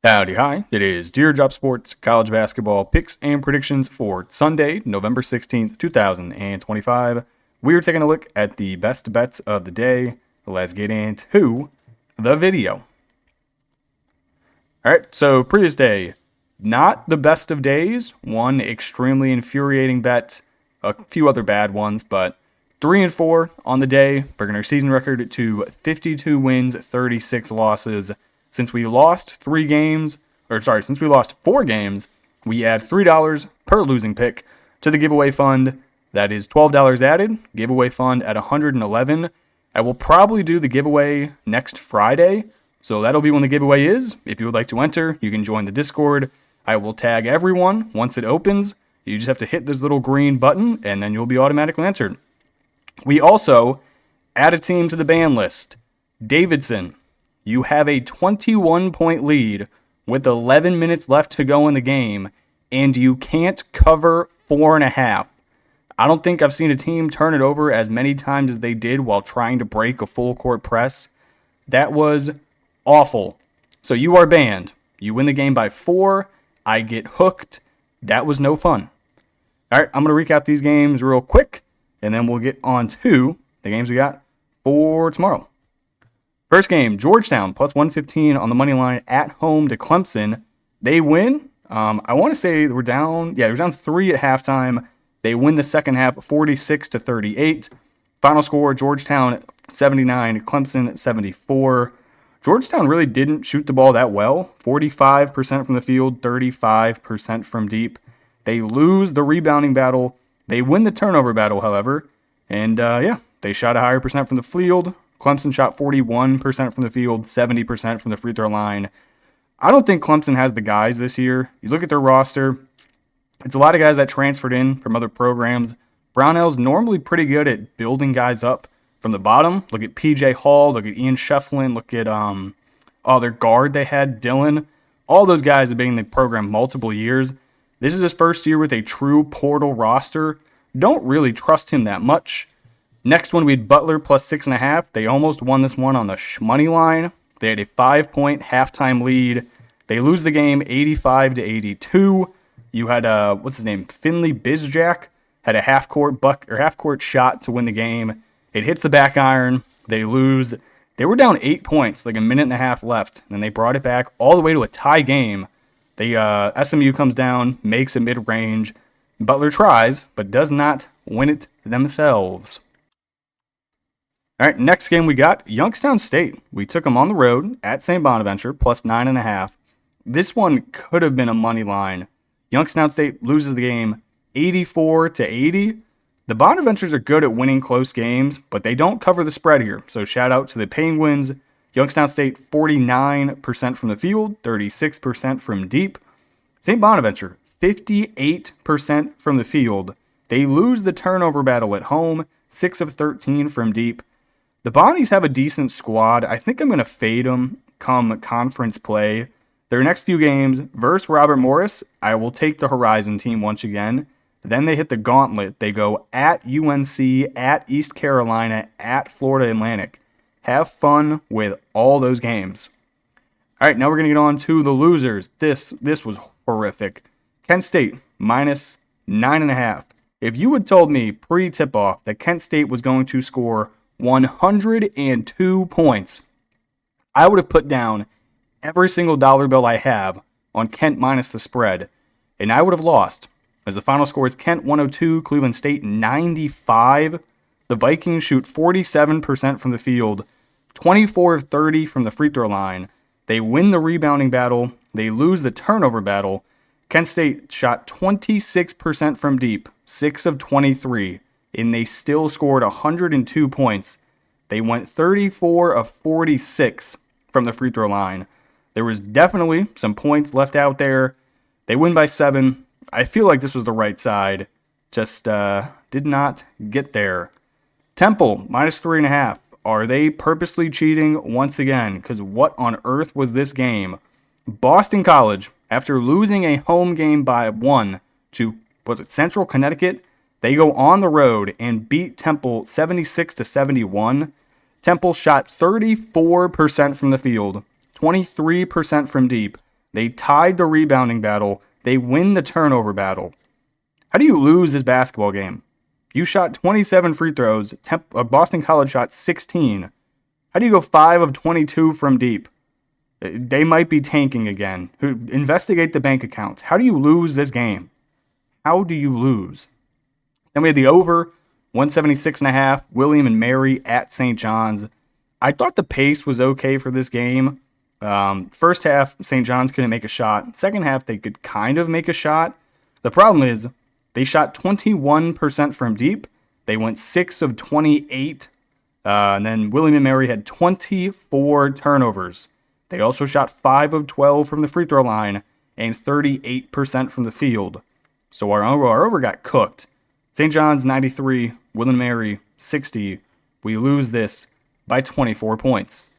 Howdy, hi. It is Deer Drop Sports College Basketball Picks and Predictions for Sunday, November 16th, 2025. We're taking a look at the best bets of the day. Let's get into the video. All right, so previous day, not the best of days. One extremely infuriating bet, a few other bad ones, but 3 and 4 on the day, bringing our season record to 52 wins, 36 losses. Since we lost since we lost 4 games, we add $3 per losing pick to the giveaway fund. That is $12 added, giveaway fund at $111. I will probably do the giveaway next Friday, so that'll be when the giveaway is. If you would like to enter, you can join the Discord. I will tag everyone once it opens. You just have to hit this little green button, and then you'll be automatically entered. We also add a team to the ban list. Davidson, you have a 21-point lead with 11 minutes left to go in the game, and you can't cover 4.5. I don't think I've seen a team turn it over as many times as they did while trying to break a full court press. That was awful. So you are banned. You win the game by 4. I get hooked. That was no fun. All right, I'm going to recap these games real quick, and then we'll get on to the games we got for tomorrow. First game, Georgetown, plus 115 on the money line at home to Clemson. They win. I want to say they were down 3 at halftime. They win the second half 46-38. Final score, Georgetown 79, Clemson 74. Georgetown really didn't shoot the ball that well. 45% from the field, 35% from deep. They lose the rebounding battle. They win the turnover battle, however. And they shot a higher percent from the field. Clemson shot 41% from the field, 70% from the free throw line. I don't think Clemson has the guys this year. You look at their roster, it's a lot of guys that transferred in from other programs. Brownell's normally pretty good at building guys up from the bottom. Look at PJ Hall, look at Ian Shefflin, look at their guard they had, Dylan. All those guys have been in the program multiple years. This is his first year with a true portal roster. Don't really trust him that much. Next one, we had Butler plus 6.5. They almost won this one on the money line. They had a 5-point halftime lead. They lose the game 85-82. You had Finley Bizjack had a half-court shot to win the game. It hits the back iron. They lose. They were down 8 points, like a minute and a half left, and they brought it back all the way to a tie game. SMU comes down, makes a mid-range. Butler tries, but does not win it themselves. All right, next game we got Youngstown State. We took them on the road at St. Bonaventure, plus 9.5. This one could have been a money line. Youngstown State loses the game 84-80. The Bonaventures are good at winning close games, but they don't cover the spread here. So shout out to the Penguins. Youngstown State 49% from the field, 36% from deep. St. Bonaventure 58% from the field. They lose the turnover battle at home, 6 of 13 from deep. The Bonnies have a decent squad. I think I'm going to fade them come conference play. Their next few games, versus Robert Morris, I will take the Horizon team once again. Then they hit the gauntlet. They go at UNC, at East Carolina, at Florida Atlantic. Have fun with all those games. All right, now we're going to get on to the losers. This was horrific. Kent State, minus 9.5. If you had told me pre-tip-off that Kent State was going to score 102 points, I would have put down every single dollar bill I have on Kent minus the spread, and I would have lost. As the final score is Kent 102, Cleveland State 95. The Vikings shoot 47% from the field, 24 of 30 from the free throw line. They win the rebounding battle. They lose the turnover battle. Kent State shot 26% from deep, 6 of 23, and they still scored 102 points. They went 34 of 46 from the free throw line. There was definitely some points left out there. They win by 7. I feel like this was the right side. Just did not get there. Temple, minus 3.5. Are they purposely cheating once again? Because what on earth was this game? Boston College, after losing a home game by 1 to, Central Connecticut, they go on the road and beat Temple 76-71. Temple shot 34% from the field, 23% from deep. They tied the rebounding battle. They win the turnover battle. How do you lose this basketball game? You shot 27 free throws. Boston College shot 16. How do you go 5 of 22 from deep? They might be tanking again. Investigate the bank accounts. How do you lose this game? How do you lose? Then we had the over, 176.5, William and Mary at St. John's. I thought the pace was okay for this game. First half, St. John's couldn't make a shot. Second half, they could kind of make a shot. The problem is they shot 21% from deep. They went 6 of 28. And then William and Mary had 24 turnovers. They also shot 5 of 12 from the free throw line and 38% from the field. So our over got cooked. St. John's 93, William and Mary 60. We lose this by 24 points.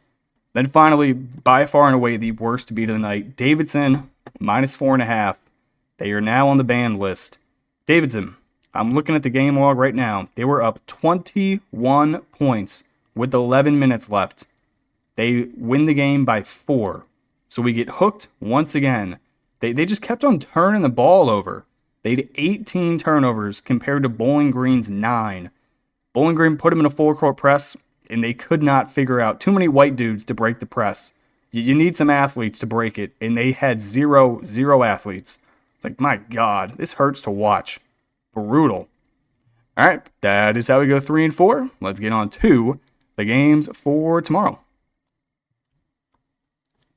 Then finally, by far and away the worst beat of the night, Davidson -4.5. They are now on the banned list. Davidson, I'm looking at the game log right now. They were up 21 points with 11 minutes left. They win the game by 4. So we get hooked once again. They just kept on turning the ball over. They had 18 turnovers compared to Bowling Green's 9. Bowling Green put them in a full court press, and they could not figure out too many white dudes to break the press. You need some athletes to break it, and they had zero athletes. Like, my God, this hurts to watch. Brutal. All right, that is how we go 3 and 4. Let's get on to the games for tomorrow.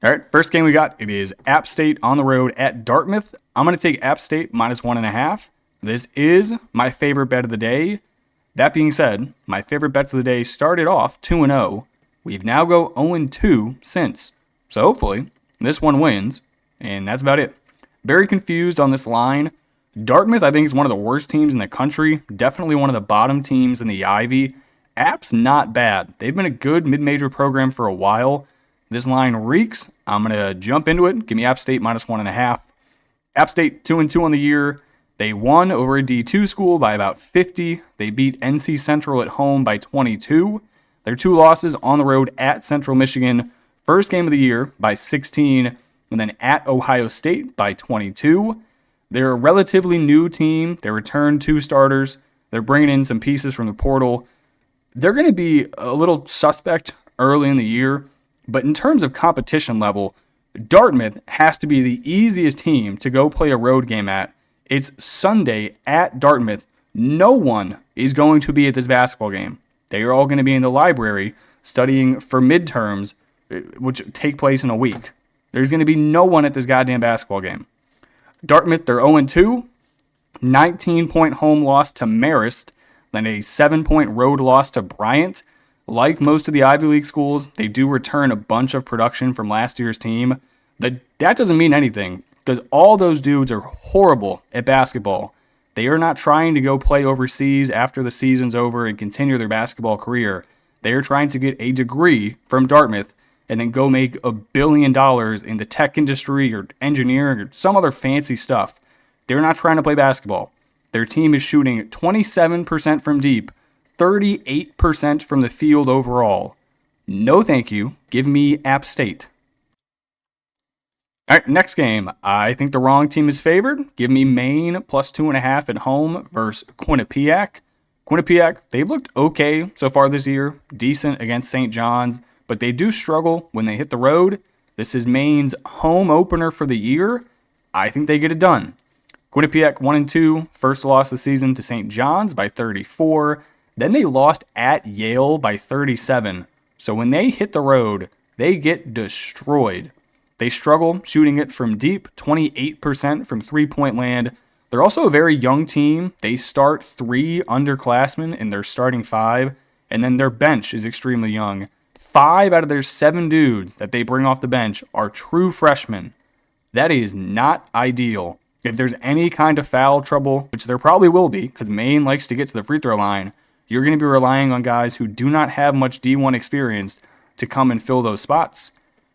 All right, first game we got, it is App State on the road at Dartmouth. I'm going to take App State -1.5. This is my favorite bet of the day. That being said, my favorite bets of the day started off 2-0. We've now go 0-2 since. So hopefully this one wins, and that's about it. Very confused on this line. Dartmouth, I think, is one of the worst teams in the country. Definitely one of the bottom teams in the Ivy. App's not bad. They've been a good mid-major program for a while. This line reeks. I'm going to jump into it. Give me App State -1.5. App State 2-2 on the year. They won over a D2 school by about 50. They beat NC Central at home by 22. Their 2 losses on the road at Central Michigan. First game of the year by 16. And then at Ohio State by 22. They're a relatively new team. They returned 2 starters. They're bringing in some pieces from the portal. They're going to be a little suspect early in the year. But in terms of competition level, Dartmouth has to be the easiest team to go play a road game at. It's Sunday at Dartmouth. No one is going to be at this basketball game. They are all going to be in the library studying for midterms, which take place in a week. There's going to be no one at this goddamn basketball game. Dartmouth, they're 0-2. 19-point home loss to Marist, then a 7-point road loss to Bryant. Like most of the Ivy League schools, they do return a bunch of production from last year's team. That doesn't mean anything, because all those dudes are horrible at basketball. They are not trying to go play overseas after the season's over and continue their basketball career. They are trying to get a degree from Dartmouth and then go make $1 billion in the tech industry or engineering or some other fancy stuff. They're not trying to play basketball. Their team is shooting 27% from deep, 38% from the field overall. No thank you. Give me App State. All right, next game. I think the wrong team is favored. Give me Maine +2.5 at home versus Quinnipiac. Quinnipiac, they've looked okay so far this year. Decent against St. John's, but they do struggle when they hit the road. This is Maine's home opener for the year. I think they get it done. Quinnipiac 1-2, first loss of the season to St. John's by 34. Then they lost at Yale by 37. So when they hit the road, they get destroyed. They struggle shooting it from deep, 28% from three-point land. They're also a very young team. They start 3 underclassmen in their starting 5, and then their bench is extremely young. 5 out of their 7 dudes that they bring off the bench are true freshmen. That is not ideal. If there's any kind of foul trouble, which there probably will be, because Maine likes to get to the free throw line, you're going to be relying on guys who do not have much D1 experience to come and fill those spots.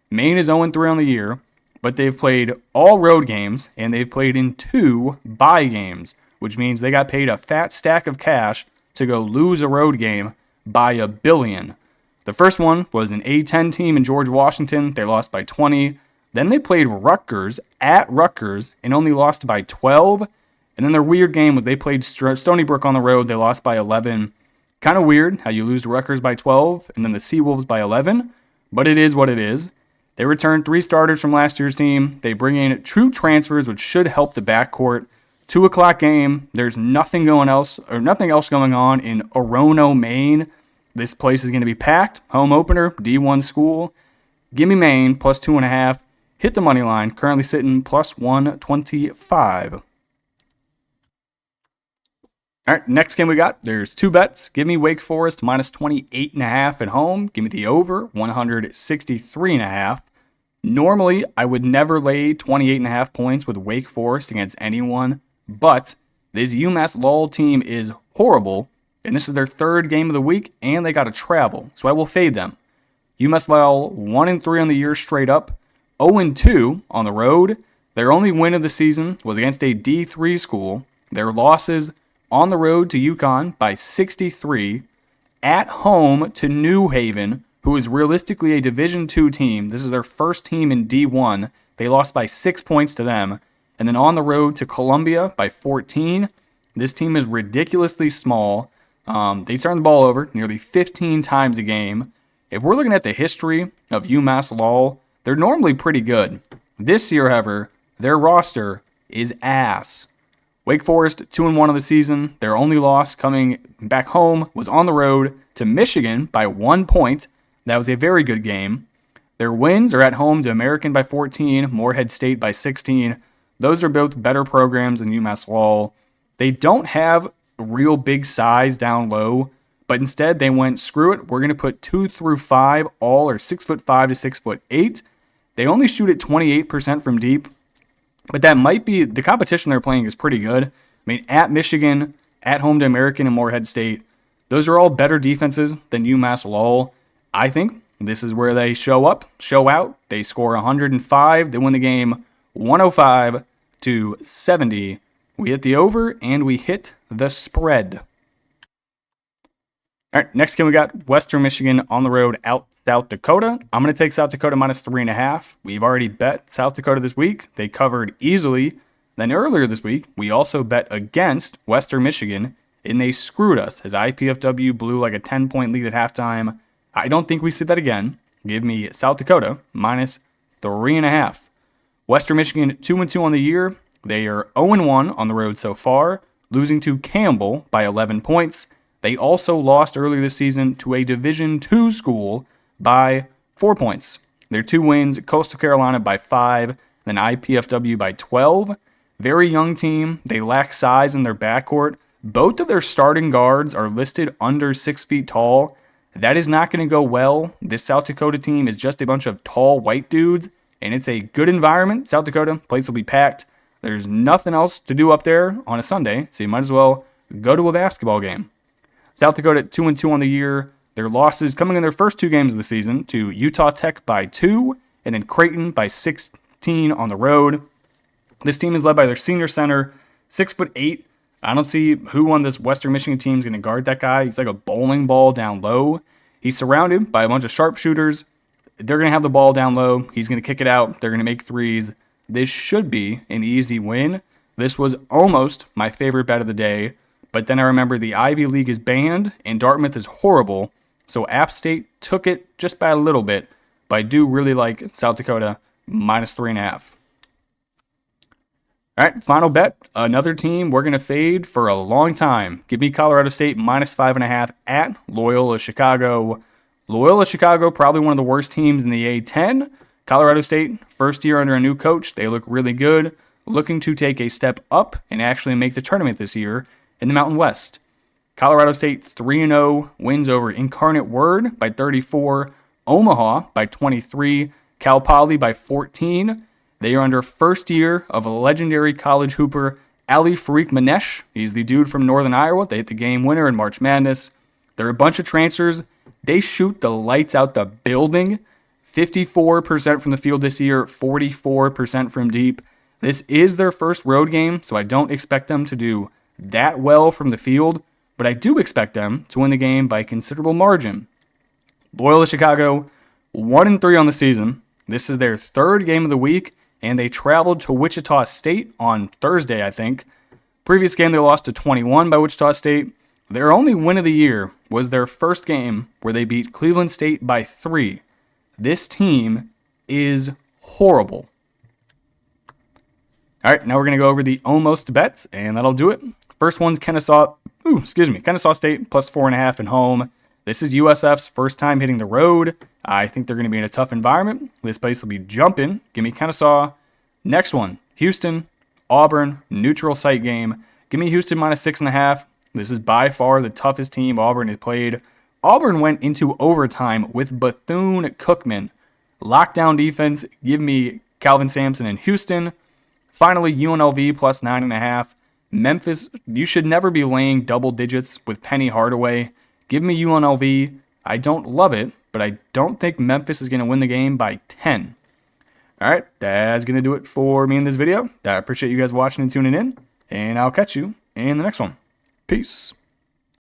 Maine is 0-3 on the year, but they've played all road games, and they've played in 2 bye games, which means they got paid a fat stack of cash to go lose a road game by $1 billion. The first one was an A10 team in George Washington. They lost by 20. Then they played Rutgers at Rutgers and only lost by 12. And then their weird game was they played Stony Brook on the road. They lost by 11. Kind of weird how you lose to Rutgers by 12 and then the Seawolves by 11. But it is what it is. They returned 3 starters from last year's team. They bring in true transfers, which should help the backcourt. 2 o'clock game. There's nothing else going on in Orono, Maine. This place is going to be packed. Home opener, D1 school. Give me Maine, plus 2.5. Hit the money line, currently sitting plus 125. All right, next game we got, there's 2 bets. Give me Wake Forest, minus 28.5 at home. Give me the over, 163.5. Normally, I would never lay 28.5 points with Wake Forest against anyone, but this UMass Lowell team is horrible, and this is their 3rd game of the week, and they got to travel, so I will fade them. UMass Lowell 1-3 on the year straight up, 0-2 on the road. Their only win of the season was against a D3 school. Their losses on the road to UConn by 63, at home to New Haven, who is realistically a Division II team. This is their first team in D1. They lost by 6 points to them. And then on the road to Columbia by 14. This team is ridiculously small. They turn the ball over nearly 15 times a game. If we're looking at the history of UMass Lowell, they're normally pretty good. This year, however, their roster is ass. Wake Forest 2-1 of the season. Their only loss coming back home was on the road to Michigan by 1 point. That was a very good game. Their wins are at home to American by 14, Morehead State by 16. Those are both better programs than UMass Lowell. They don't have real big size down low, but instead they went, screw it, we're going to put 2 through 5 all are 6'5" to 6'8". They only shoot at 28% from deep, but that might be, the competition they're playing is pretty good. I mean, at Michigan, at home to American and Morehead State, those are all better defenses than UMass Lowell. I think this is where they show up, show out. They score 105. They win the game 105-70. We hit the over, and we hit the spread. All right, next game we got Western Michigan on the road out South Dakota. I'm going to take South Dakota minus 3.5. We've already bet South Dakota this week. They covered easily. Then earlier this week, we also bet against Western Michigan, and they screwed us as IPFW blew like a 10-point lead at halftime. I don't think we see that again. Give me South Dakota minus 3.5. Western Michigan 2-2 on the year. They are 0-1 on the road so far, losing to Campbell by 11 points. They also lost earlier this season to a Division II school by 4 points. Their 2 wins, Coastal Carolina by 5, then IPFW by 12. Very young team. They lack size in their backcourt. Both of their starting guards are listed under 6 feet tall. That is not going to go well. This South Dakota team is just a bunch of tall white dudes, and it's a good environment. South Dakota, place will be packed. There's nothing else to do up there on a Sunday, so you might as well go to a basketball game. South Dakota 2-2 on the year. Their losses coming in their first 2 games of the season to Utah Tech by 2 and then Creighton by 16 on the road. This team is led by their senior center, 6'8". I don't see who on this Western Michigan team is going to guard that guy. He's like a bowling ball down low. He's surrounded by a bunch of sharpshooters. They're going to have the ball down low. He's going to kick it out. They're going to make threes. This should be an easy win. This was almost my favorite bet of the day, but then I remember the Ivy League is banned and Dartmouth is horrible, so App State took it just by a little bit, but I do really like South Dakota minus 3.5. All right, final bet. Another team we're going to fade for a long time. Give me Colorado State minus 5.5 at Loyola Chicago. Loyola Chicago, probably one of the worst teams in the A-10. Colorado State, first year under a new coach. They look really good. Looking to take a step up and actually make the tournament this year in the Mountain West. Colorado State 3-0, wins over Incarnate Word by 34, Omaha by 23, Cal Poly by 14. They are under first year of a legendary college hooper, Ali Farik Manesh. He's the dude from Northern Iowa. They hit the game winner in March Madness. They're a bunch of transfers. They shoot the lights out the building. 54% from the field this year, 44% from deep. This is their first road game, so I don't expect them to do that well from the field, but I do expect them to win the game by a considerable margin. Loyola Chicago, 1-3 on the season. This is their third game of the week, and they traveled to Wichita State on Thursday, I think. Previous game, they lost to 21 by Wichita State. Their only win of the year was their first game where they beat Cleveland State by 3. This team is horrible. All right, now we're going to go over the almost bets, and that'll do it. First one's Kennesaw State plus 4.5 at home. This is USF's first time hitting the road. I think they're going to be in a tough environment. This place will be jumping. Give me Kennesaw. Next one, Houston, Auburn, neutral site game. Give me Houston minus 6.5. This is by far the toughest team Auburn has played. Auburn went into overtime with Bethune-Cookman. Lockdown defense. Give me Calvin Sampson in Houston. Finally, UNLV plus 9.5. Memphis, you should never be laying double digits with Penny Hardaway. Give me UNLV. I don't love it, but I don't think Memphis is going to win the game by 10. All right, that's going to do it for me in this video. I appreciate you guys watching and tuning in, and I'll catch you in the next one. Peace.